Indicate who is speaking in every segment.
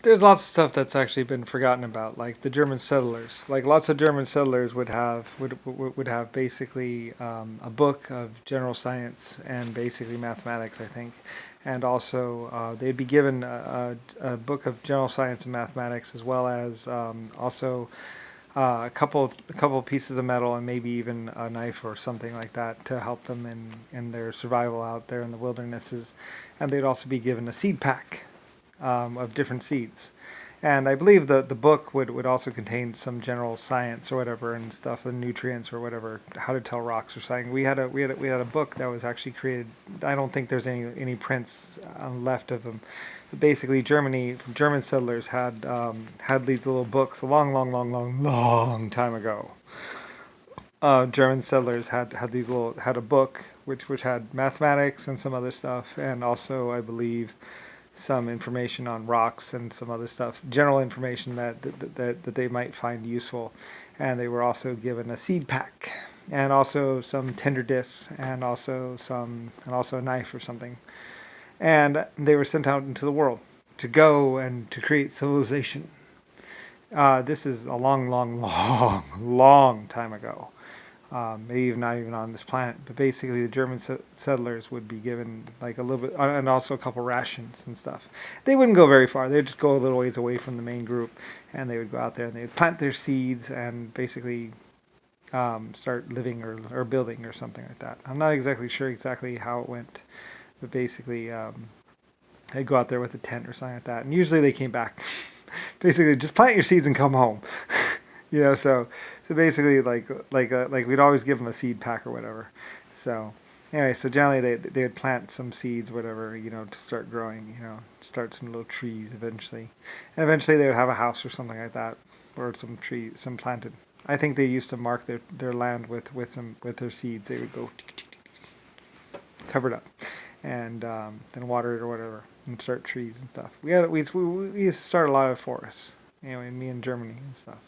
Speaker 1: there's lots of stuff that's actually been forgotten about, like the German settlers. Like lots of German settlers would have basically a book of general science and basically mathematics, I think, and also they'd be given a book of general science and mathematics as well as also a couple pieces of metal and maybe even a knife or something like that to help them in their survival out there in the wildernesses, and they'd also be given a seed pack of different seeds. And I believe the book would also contain some general science or whatever and stuff, and nutrients or whatever, how to tell rocks or something. We had a book that was actually created. I don't think there's any prints left of them. But basically, German settlers had these little books a long, long, long, long, long time ago. German settlers had a book which had mathematics and some other stuff, and also I believe some information on rocks and some other stuff, general information that they might find useful. And they were also given a seed pack and also some tinder discs and also a knife or something. And they were sent out into the world to go and to create civilization. This is a long, long, long, long time ago. Maybe not even on this planet, but basically the German settlers would be given like a little bit, and also a couple rations and stuff. They wouldn't go very far. They'd just go a little ways away from the main group, and they would go out there and they'd plant their seeds and basically start living or building or something like that. I'm not exactly sure exactly how it went, but basically they'd go out there with a tent or something like that, and usually they came back. Basically, just plant your seeds and come home. So basically, like we'd always give them a seed pack or whatever. So anyway, so generally they would plant some seeds, whatever, to start growing, start some little trees eventually, and eventually they would have a house or something like that, or some planted. I think they used to mark their land with their seeds. They would go cover it up, and then water it or whatever, and start trees and stuff. We used to start a lot of forests. Anyway, me in Germany and stuff.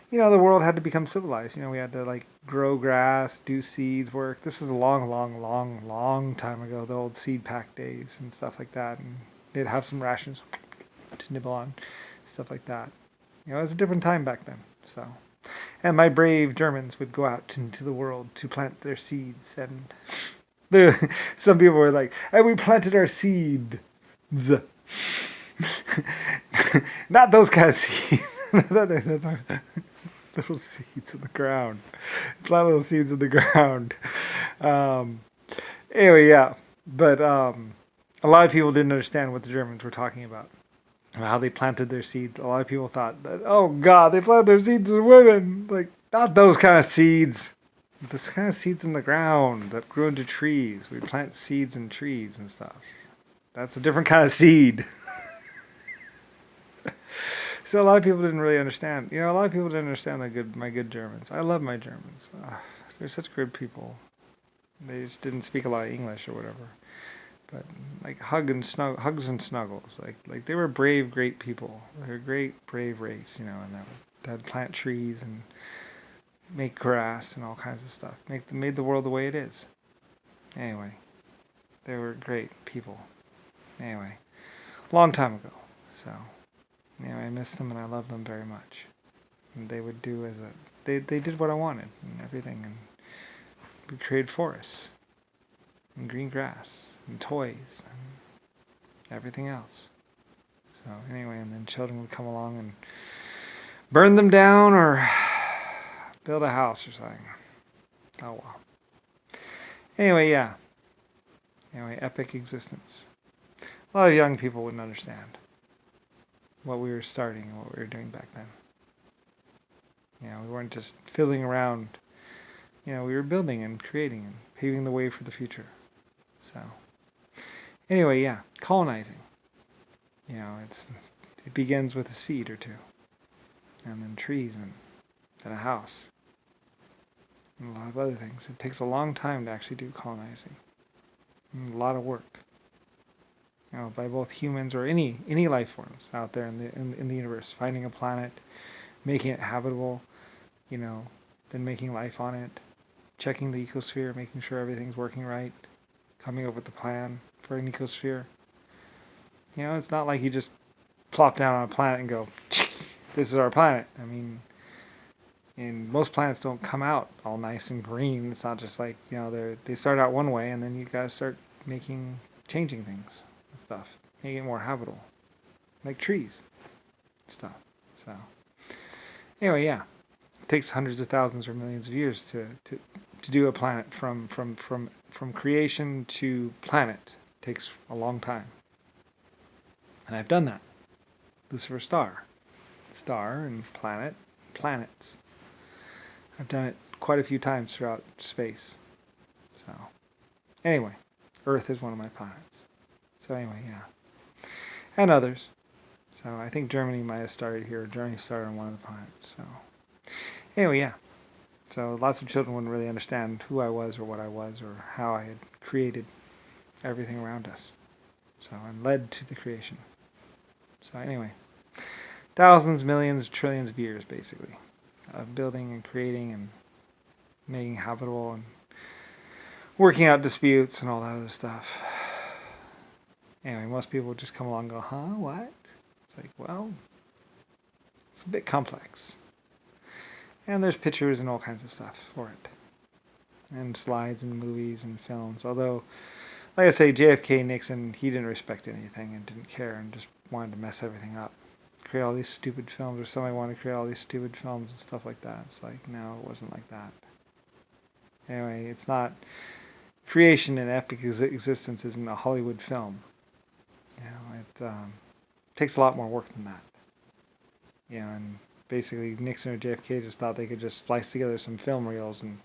Speaker 1: The world had to become civilized. We had to like grow grass, do seeds work. This is a long, long, long, long time ago, the old seed pack days and stuff like that. And they'd have some rations to nibble on, stuff like that. It was a different time back then. So, and my brave Germans would go out into the world to plant their seeds. And some people were like, "And we planted our seeds." Not those kind of seeds. Little seeds in the ground. Plant little seeds in the ground. Um, anyway, yeah. But a lot of people didn't understand what the Germans were talking about. How they planted their seeds. A lot of people thought that, oh God, they planted their seeds in women. Like, not those kind of seeds. This kind of seeds in the ground that grew into trees. We plant seeds in trees and stuff. That's a different kind of seed. So a lot of people didn't really understand. A lot of people didn't understand my good Germans. I love my Germans. They're such good people. They just didn't speak a lot of English or whatever. But like hugs and snuggles. Like they were brave, great people. They're a great, brave race. And they'd plant trees and make grass and all kinds of stuff. Made the world the way it is. Anyway, they were great people. Anyway, long time ago. So. I miss them and I love them very much. And they would do they did what I wanted and everything, and we created forests and green grass and toys and everything else. So anyway, and then children would come along and burn them down or build a house or something. Oh well. Anyway, yeah. Anyway, epic existence. A lot of young people wouldn't understand what we were starting and what we were doing back then. We weren't just fiddling around. We were building and creating and paving the way for the future. So, anyway, yeah, colonizing. It begins with a seed or two, and then trees, and then a house, and a lot of other things. It takes a long time to actually do colonizing, and a lot of work. By both humans or any life forms out there in the universe, finding a planet, making it habitable, then making life on it, checking the ecosphere, making sure everything's working right, coming up with a plan for an ecosphere. It's not like you just plop down on a planet and go, this is our planet. I mean, and most planets don't come out all nice and green. It's not just like, they start out one way and then you gotta start changing things and stuff, making it more habitable, like trees, stuff. So anyway, yeah, it takes hundreds of thousands or millions of years to do a planet from creation to planet. It takes a long time, and I've done that. Lucifer star and planets. I've done it quite a few times throughout space. So anyway, Earth is one of my planets. So anyway, yeah, and others. So I think Germany might have started here. Germany started on one of the planets. So anyway, yeah. So lots of children wouldn't really understand who I was or what I was or how I had created everything around us. So I'm led to the creation. So anyway, thousands, millions, trillions of years basically of building and creating and making habitable and working out disputes and all that other stuff. Anyway, most people would just come along and go, huh, what? It's like, well, it's a bit complex. And there's pictures and all kinds of stuff for it. And slides and movies and films. Although, like I say, JFK, Nixon, he didn't respect anything and didn't care and just wanted to mess everything up. Create all these stupid films, or somebody wanted to create all these stupid films and stuff like that. It's like, no, it wasn't like that. Anyway, it's not... Creation and epic existence isn't a Hollywood film. It takes a lot more work than that. And basically Nixon or JFK just thought they could just slice together some film reels and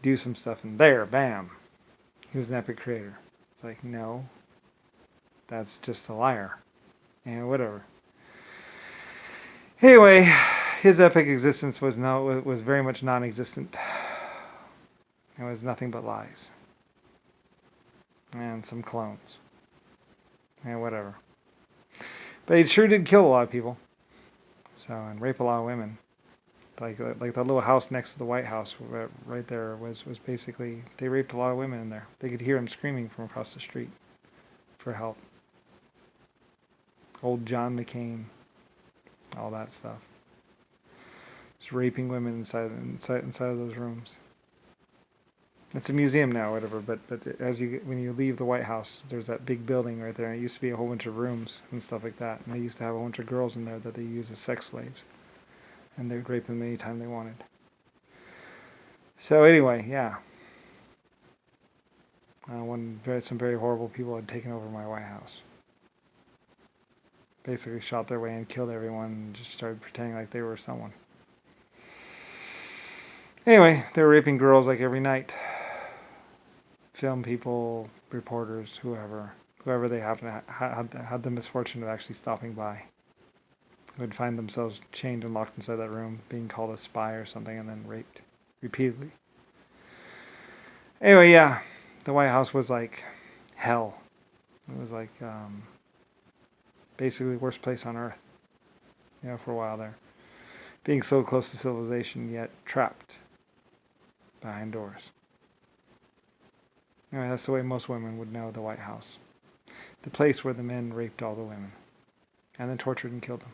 Speaker 1: do some stuff, and there, bam, he was an epic creator. It's like, no, that's just a liar. And whatever. Anyway, his epic existence was very much non-existent. It was nothing but lies. And some clones. And whatever. But he sure did kill a lot of people. So, and rape a lot of women. Like the little house next to the White House right there was basically, they raped a lot of women in there. They could hear them screaming from across the street for help. Old John McCain. All that stuff. Just raping women inside of those rooms. It's a museum now, whatever. But when you leave the White House, there's that big building right there. And it used to be a whole bunch of rooms and stuff like that. And they used to have a bunch of girls in there that they used as sex slaves, and they would rape them anytime they wanted. So anyway, yeah. Some very horrible people had taken over my White House. Basically shot their way in, killed everyone, and just started pretending like they were someone. Anyway, they were raping girls like every night. Film people, reporters, whoever they happen to had the misfortune of actually stopping by, would find themselves chained and locked inside that room, being called a spy or something, and then raped repeatedly. Anyway, yeah, the White House was like hell. It was like basically the worst place on earth, for a while there. Being so close to civilization, yet trapped behind doors. Anyway, that's the way most women would know the White House. The place where the men raped all the women. And then tortured and killed them.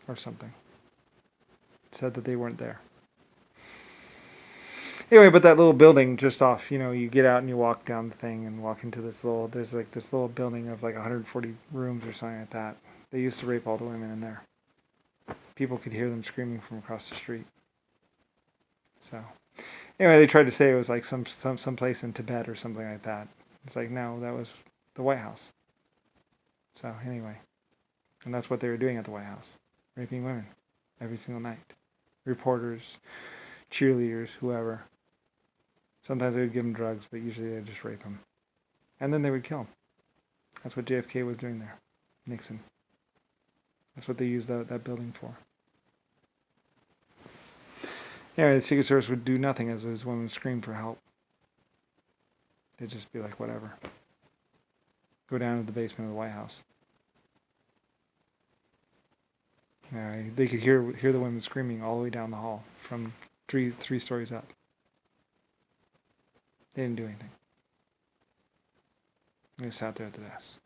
Speaker 1: Or something. Said that they weren't there. Anyway, but that little building just off, you get out and you walk down the thing and walk into there's like this little building of like 140 rooms or something like that. They used to rape all the women in there. People could hear them screaming from across the street. So, anyway, they tried to say it was like some place in Tibet or something like that. It's like, no, that was the White House. So, anyway. And that's what they were doing at the White House. Raping women. Every single night. Reporters, cheerleaders, whoever. Sometimes they would give them drugs, but usually they would just rape them. And then they would kill them. That's what JFK was doing there. Nixon. That's what they used that building for. Anyway, the Secret Service would do nothing as those women screamed for help. They'd just be like, whatever. Go down to the basement of the White House. They could hear the women screaming all the way down the hall from three stories up. They didn't do anything. They sat there at the desk.